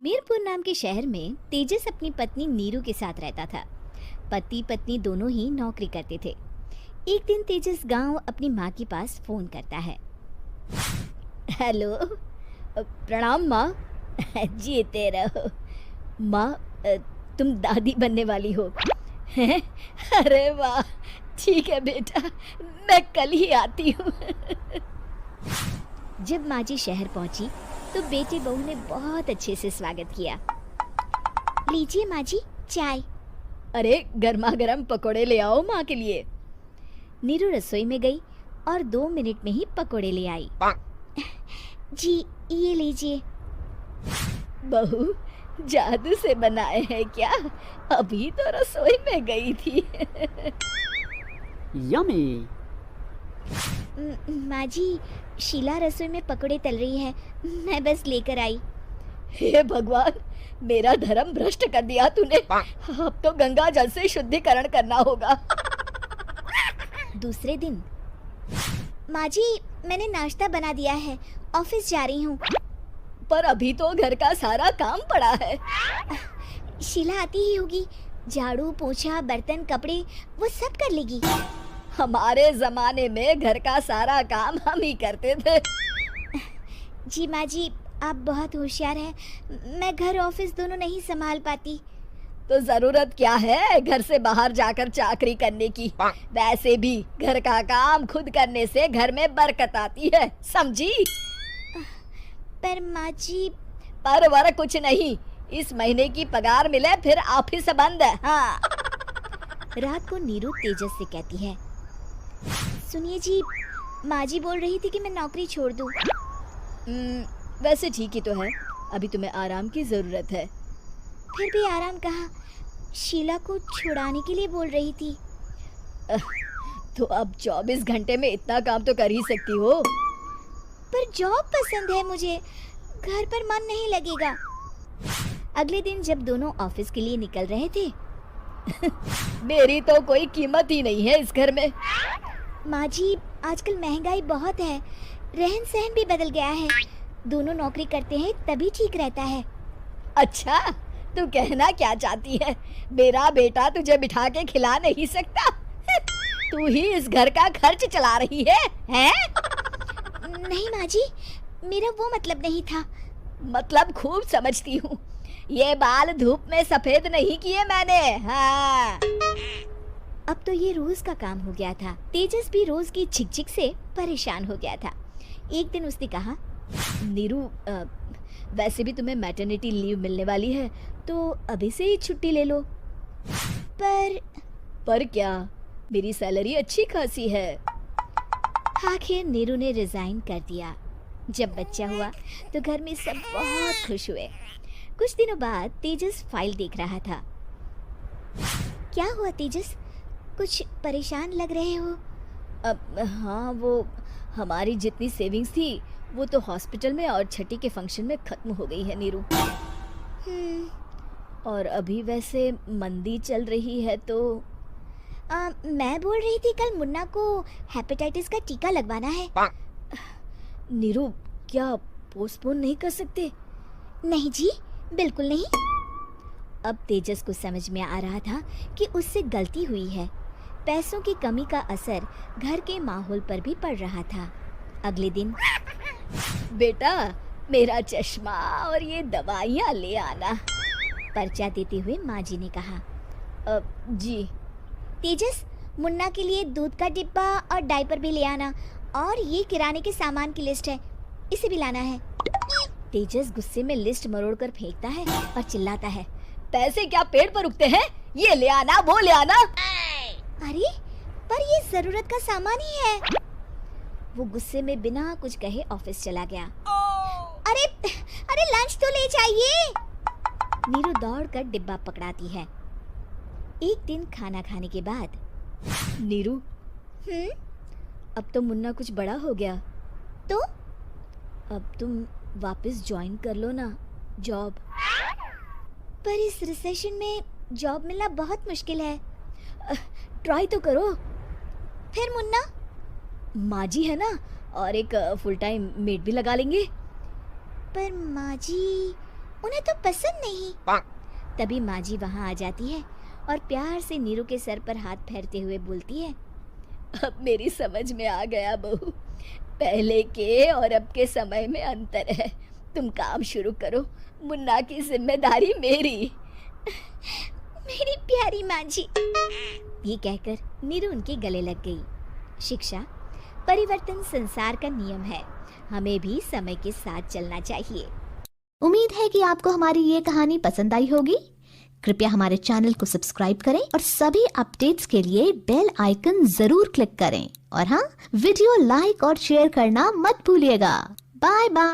मीरपुर नाम के शहर में तेजस अपनी पत्नी नीरू के साथ रहता था। पति पत्नी दोनों ही नौकरी करते थे। एक दिन तेजस गांव अपनी माँ के पास फोन करता है। हेलो, प्रणाम माँ। जीते रहो माँ। तुम दादी बनने वाली हो हैं? अरे वाह, ठीक है बेटा, मैं कल ही आती हूँ। जब माँ जी शहर पहुंची तो बेटे बहू ने बहुत अच्छे से स्वागत किया। लीजिए माँ जी, चाय। अरे गर्मा गर्म पकोड़े ले आओ माँ के लिए। नीरू रसोई में गई और 2 मिनट में ही पकोड़े ले आई। जी ये लीजिए। बहू, जादू से बनाए हैं क्या? अभी तो रसोई में गई थी। यमी। माँ जी, शीला रसोई में पकोड़े तल रही है, मैं बस लेकर आई। हे भगवान, मेरा धर्म भ्रष्ट कर दिया तूने। अब तो गंगा जल से शुद्धिकरण करना होगा। दूसरे दिन, माँ जी मैंने नाश्ता बना दिया है, ऑफिस जा रही हूँ। पर अभी तो घर का सारा काम पड़ा है। शीला आती ही होगी, झाड़ू पोछा बर्तन कपड़े वो सब कर लेगी। हमारे जमाने में घर का सारा काम हम ही करते थे। जी माँ जी, आप बहुत होशियार हैं, मैं घर ऑफिस दोनों नहीं संभाल पाती। तो जरूरत क्या है घर से बाहर जाकर चाकरी करने की? वैसे भी घर का काम खुद करने से घर में बरकत आती है, समझी? पर माँ जी। पर वर कुछ नहीं, इस महीने की पगार मिले फिर ऑफिस बंद है। हाँ। रात को नीरू तेजस से कहती है, सुनिए जी, माँ जी बोल रही थी कि मैं नौकरी छोड़ दूँ। वैसे ठीक ही तो है, अभी तुम्हें आराम की ज़रूरत है। फिर भी आराम कहाँ, शीला को छुड़ाने के लिए बोल रही थी। तो अब 24 घंटे में इतना काम तो कर ही सकती हो। पर जॉब पसंद है मुझे, घर पर मन नहीं लगेगा। अगले दिन जब दोनों ऑफिस के लिए निकल रहे थे, मेरी तो कोई कीमत ही नहीं है इस घर में। माँ जी, आजकल महंगाई बहुत है, रहन सहन भी बदल गया है, दोनों नौकरी करते हैं तभी ठीक रहता है। अच्छा, तू कहना क्या चाहती है? मेरा बेटा तुझे बिठा के खिला नहीं सकता? तू ही इस घर का खर्च चला रही है, हैं? नहीं माँ जी, मेरा वो मतलब नहीं था। मतलब खूब समझती हूँ, ये बाल धूप में सफेद नहीं किए मैंने। हाँ। अब तो ये रोज का काम हो गया था। तेजस भी रोज की झिकझिक से परेशान हो गया था। एक दिन उसने कहा, नीरू, वैसे भी तुम्हें मैटरनिटी लीव मिलने वाली है, तो अभी से ही छुट्टी ले लो। पर क्या, मेरी सैलरी अच्छी खासी है। आखिर नीरू ने रिजाइन कर दिया। जब बच्चा हुआ तो घर में सब बहुत खुश हुए। कुछ दिनों बाद तेजस फाइल देख रहा था। क्या हुआ तेजस, कुछ परेशान लग रहे हो? हाँ, वो हमारी जितनी सेविंग्स थी वो तो हॉस्पिटल में और छठी के फंक्शन में खत्म हो गई है नीरू। और अभी वैसे मंदी चल रही है तो मैं बोल रही थी कल मुन्ना को हेपेटाइटिस का टीका लगवाना है। नीरू, क्या पोस्टपोन नहीं कर सकते? नहीं जी, बिल्कुल नहीं। अब तेजस को समझ में आ रहा था कि उससे गलती हुई है। पैसों की कमी का असर घर के माहौल पर भी पड़ रहा था। अगले दिन, बेटा मेरा चश्मा और ये दवाइयाँ ले आना, पर्चा देते हुए माँ जी ने कहा। जी। तेजस, मुन्ना के लिए दूध का डिब्बा और डायपर भी ले आना, और ये किराने के सामान की लिस्ट है, इसे भी लाना है। तेजस गुस्से में लिस्ट मरोड़ कर फेंकता है और चिल्लाता है, पैसे क्या पेड़ पर उगते हैं? ये ले आना, वो ले आना। अरे पर ये जरूरत का सामान ही है। वो गुस्से में बिना कुछ कहे ऑफिस चला गया। अरे अरे लंच तो ले जाइए। नीरू दौड़कर डिब्बा पकड़ाती है। एक दिन खाना खाने के बाद, नीरू, अब तो मुन्ना कुछ बड़ा हो गया, तो अब तुम वापस ज्वाइन कर लो ना जॉब। पर इस रिसेशन में जॉब मिलना बहुत मुश्किल है। ट्राई तो करो। फिर मुन्ना? माँ जी है ना, और एक फुल टाइम मेड भी लगा लेंगे। पर माँ जी, उन्हें तो पसंद नहीं। तभी माँ जी वहाँ आ जाती है और प्यार से नीरू के सर पर हाथ फेरते हुए बोलती है, अब मेरी समझ में आ गया बहू, पहले के और अब के समय में अंतर है। तुम काम शुरू करो, मुन्ना की जिम्मेदारी मेरी। मेरी प्यारी माँ जी। ये कहकर नीरू उनके गले लग गई। शिक्षा, परिवर्तन संसार का नियम है, हमें भी समय के साथ चलना चाहिए। उम्मीद है कि आपको हमारी ये कहानी पसंद आई होगी। कृपया हमारे चैनल को सब्सक्राइब करें और सभी अपडेट्स के लिए बेल आइकन जरूर क्लिक करें। और हाँ, वीडियो लाइक और शेयर करना मत भूलिएगा। Bye bye.